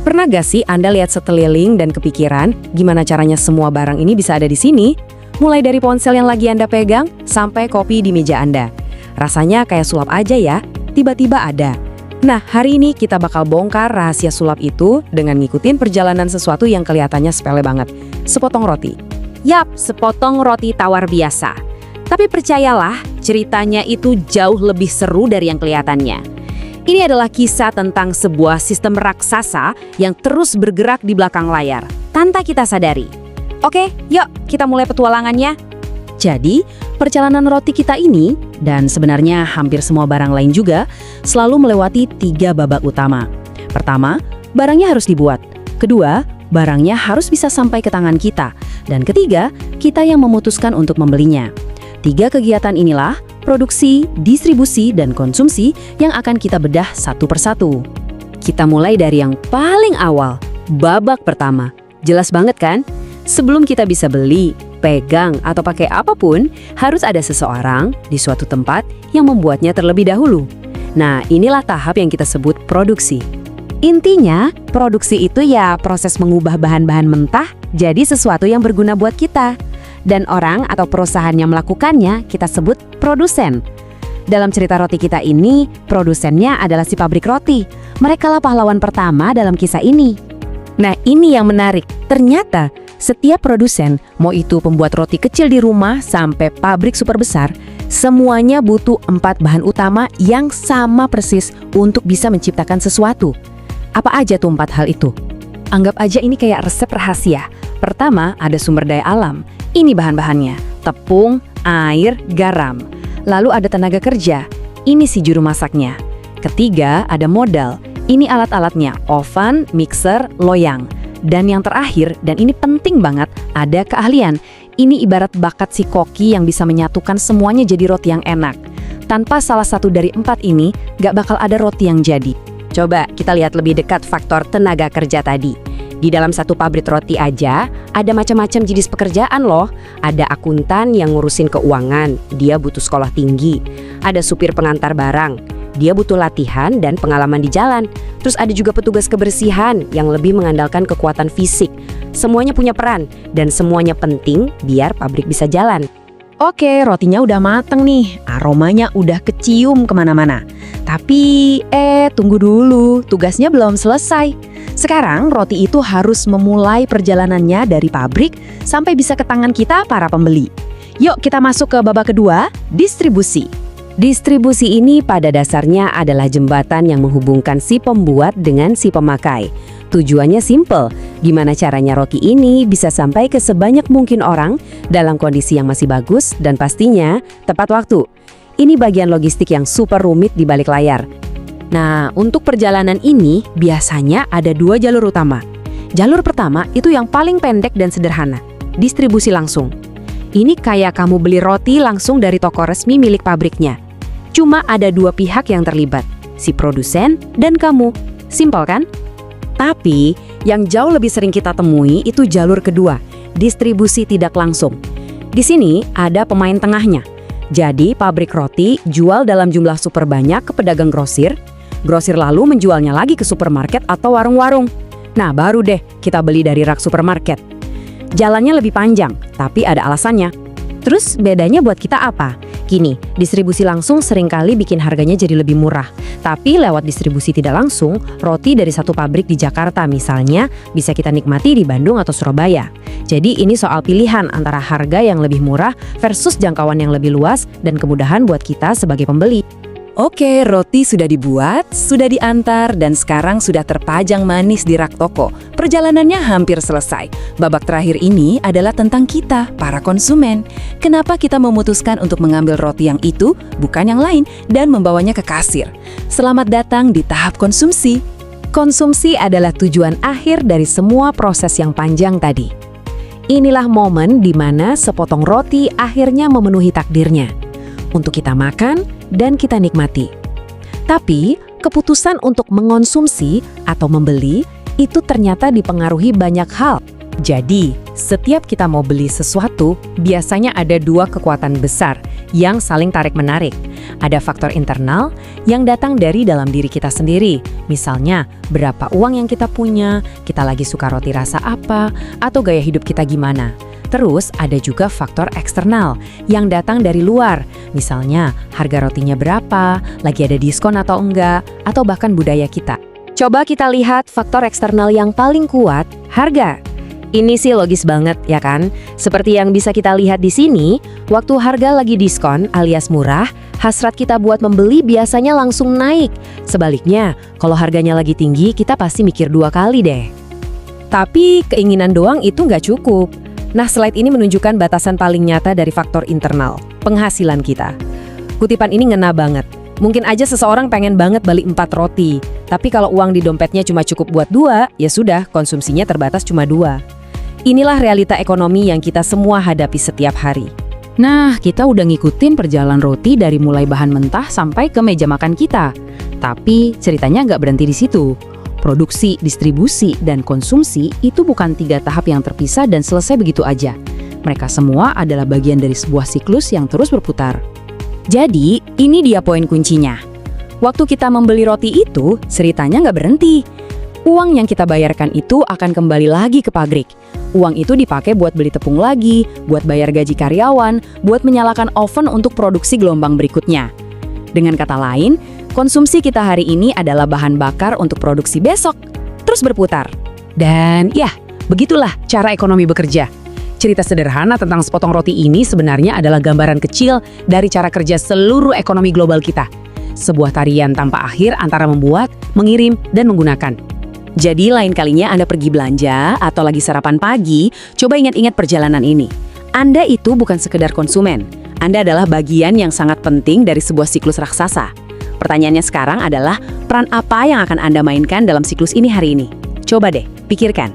Pernah gak sih Anda lihat sekeliling dan kepikiran gimana caranya semua barang ini bisa ada di sini? Mulai dari ponsel yang lagi Anda pegang sampai kopi di meja Anda. Rasanya kayak sulap aja ya, tiba-tiba ada. Nah, hari ini kita bakal bongkar rahasia sulap itu dengan ngikutin perjalanan sesuatu yang kelihatannya sepele banget. Sepotong roti. Yap, sepotong roti tawar biasa. Tapi percayalah, ceritanya itu jauh lebih seru dari yang kelihatannya. Ini adalah kisah tentang sebuah sistem raksasa yang terus bergerak di belakang layar, tanpa kita sadari. Oke, yuk kita mulai petualangannya. Jadi, perjalanan roti kita ini, dan sebenarnya hampir semua barang lain juga, selalu melewati 3 babak utama. Pertama, barangnya harus dibuat. Kedua, barangnya harus bisa sampai ke tangan kita. Dan ketiga, kita yang memutuskan untuk membelinya. 3 kegiatan inilah produksi, distribusi, dan konsumsi yang akan kita bedah satu persatu. Kita mulai dari yang paling awal, babak pertama. Jelas banget kan? Sebelum kita bisa beli, pegang, atau pakai apapun, harus ada seseorang di suatu tempat yang membuatnya terlebih dahulu. Nah, inilah tahap yang kita sebut produksi. Intinya, produksi itu ya proses mengubah bahan-bahan mentah jadi sesuatu yang berguna buat kita. Dan orang atau perusahaan yang melakukannya kita sebut produsen. Dalam cerita roti kita ini, produsennya adalah si pabrik roti. Merekalah pahlawan pertama dalam kisah ini. Nah, ini yang menarik. Ternyata setiap produsen, mau itu pembuat roti kecil di rumah sampai pabrik super besar, semuanya butuh 4 bahan utama yang sama persis untuk bisa menciptakan sesuatu. Apa aja tuh 4 hal itu? Anggap aja ini kayak resep rahasia. Pertama, ada sumber daya alam. Ini bahan-bahannya, tepung, air, garam. Lalu ada tenaga kerja, ini si juru masaknya. Ketiga, ada modal, ini alat-alatnya, oven, mixer, loyang. Dan yang terakhir, dan ini penting banget, ada keahlian. Ini ibarat bakat si koki yang bisa menyatukan semuanya jadi roti yang enak. Tanpa salah satu dari 4 ini, gak bakal ada roti yang jadi. Coba kita lihat lebih dekat faktor tenaga kerja tadi. Di dalam satu pabrik roti aja, ada macam-macam jenis pekerjaan loh. Ada akuntan yang ngurusin keuangan, dia butuh sekolah tinggi. Ada supir pengantar barang, dia butuh latihan dan pengalaman di jalan. Terus ada juga petugas kebersihan yang lebih mengandalkan kekuatan fisik. Semuanya punya peran, dan semuanya penting biar pabrik bisa jalan. Oke, rotinya udah mateng nih, aromanya udah kecium kemana-mana. Tapi, tunggu dulu, tugasnya belum selesai. Sekarang roti itu harus memulai perjalanannya dari pabrik sampai bisa ke tangan kita para pembeli. Yuk kita masuk ke babak kedua, distribusi. Distribusi ini pada dasarnya adalah jembatan yang menghubungkan si pembuat dengan si pemakai. Tujuannya simple, gimana caranya roti ini bisa sampai ke sebanyak mungkin orang dalam kondisi yang masih bagus dan pastinya tepat waktu. Ini bagian logistik yang super rumit di balik layar. Nah, untuk perjalanan ini biasanya ada 2 jalur utama. Jalur pertama itu yang paling pendek dan sederhana, distribusi langsung. Ini kayak kamu beli roti langsung dari toko resmi milik pabriknya. Cuma ada 2 pihak yang terlibat, si produsen dan kamu. Simpel kan? Tapi, yang jauh lebih sering kita temui itu jalur kedua, distribusi tidak langsung. Di sini ada pemain tengahnya. Jadi, pabrik roti jual dalam jumlah super banyak ke pedagang grosir. Grosir lalu menjualnya lagi ke supermarket atau warung-warung. Nah, baru deh kita beli dari rak supermarket. Jalannya lebih panjang, tapi ada alasannya. Terus bedanya buat kita apa? Gini, distribusi langsung seringkali bikin harganya jadi lebih murah. Tapi lewat distribusi tidak langsung, roti dari satu pabrik di Jakarta misalnya bisa kita nikmati di Bandung atau Surabaya. Jadi ini soal pilihan antara harga yang lebih murah versus jangkauan yang lebih luas dan kemudahan buat kita sebagai pembeli. Oke, roti sudah dibuat, sudah diantar, dan sekarang sudah terpajang manis di rak toko. Perjalanannya hampir selesai. Babak terakhir ini adalah tentang kita, para konsumen. Kenapa kita memutuskan untuk mengambil roti yang itu, bukan yang lain, dan membawanya ke kasir? Selamat datang di tahap konsumsi. Konsumsi adalah tujuan akhir dari semua proses yang panjang tadi. Inilah momen di mana sepotong roti akhirnya memenuhi takdirnya. Untuk kita makan dan kita nikmati. Tapi, keputusan untuk mengonsumsi atau membeli itu ternyata dipengaruhi banyak hal. Jadi, setiap kita mau beli sesuatu, biasanya ada dua kekuatan besar yang saling tarik-menarik. Ada faktor internal yang datang dari dalam diri kita sendiri. Misalnya, berapa uang yang kita punya, kita lagi suka roti rasa apa, atau gaya hidup kita gimana. Terus ada juga faktor eksternal yang datang dari luar. Misalnya, harga rotinya berapa, lagi ada diskon atau enggak, atau bahkan budaya kita. Coba kita lihat faktor eksternal yang paling kuat, harga. Ini sih logis banget, ya kan? Seperti yang bisa kita lihat di sini, waktu harga lagi diskon alias murah, hasrat kita buat membeli biasanya langsung naik. Sebaliknya, kalau harganya lagi tinggi, kita pasti mikir 2 kali deh. Tapi keinginan doang itu nggak cukup. Nah, slide ini menunjukkan batasan paling nyata dari faktor internal, penghasilan kita. Kutipan ini ngena banget. Mungkin aja seseorang pengen banget beli 4 roti, tapi kalau uang di dompetnya cuma cukup buat 2, ya sudah, konsumsinya terbatas cuma 2. Inilah realita ekonomi yang kita semua hadapi setiap hari. Nah, kita udah ngikutin perjalanan roti dari mulai bahan mentah sampai ke meja makan kita. Tapi ceritanya nggak berhenti di situ. Produksi, distribusi, dan konsumsi itu bukan 3 tahap yang terpisah dan selesai begitu aja. Mereka semua adalah bagian dari sebuah siklus yang terus berputar. Jadi, ini dia poin kuncinya. Waktu kita membeli roti itu, ceritanya nggak berhenti. Uang yang kita bayarkan itu akan kembali lagi ke pabrik. Uang itu dipakai buat beli tepung lagi, buat bayar gaji karyawan, buat menyalakan oven untuk produksi gelombang berikutnya. Dengan kata lain, konsumsi kita hari ini adalah bahan bakar untuk produksi besok, terus berputar. Dan ya, begitulah cara ekonomi bekerja. Cerita sederhana tentang sepotong roti ini sebenarnya adalah gambaran kecil dari cara kerja seluruh ekonomi global kita. Sebuah tarian tanpa akhir antara membuat, mengirim, dan menggunakan. Jadi lain kalinya Anda pergi belanja atau lagi sarapan pagi, coba ingat-ingat perjalanan ini. Anda itu bukan sekedar konsumen. Anda adalah bagian yang sangat penting dari sebuah siklus raksasa. Pertanyaannya sekarang adalah, peran apa yang akan Anda mainkan dalam siklus ini hari ini? Coba deh, pikirkan.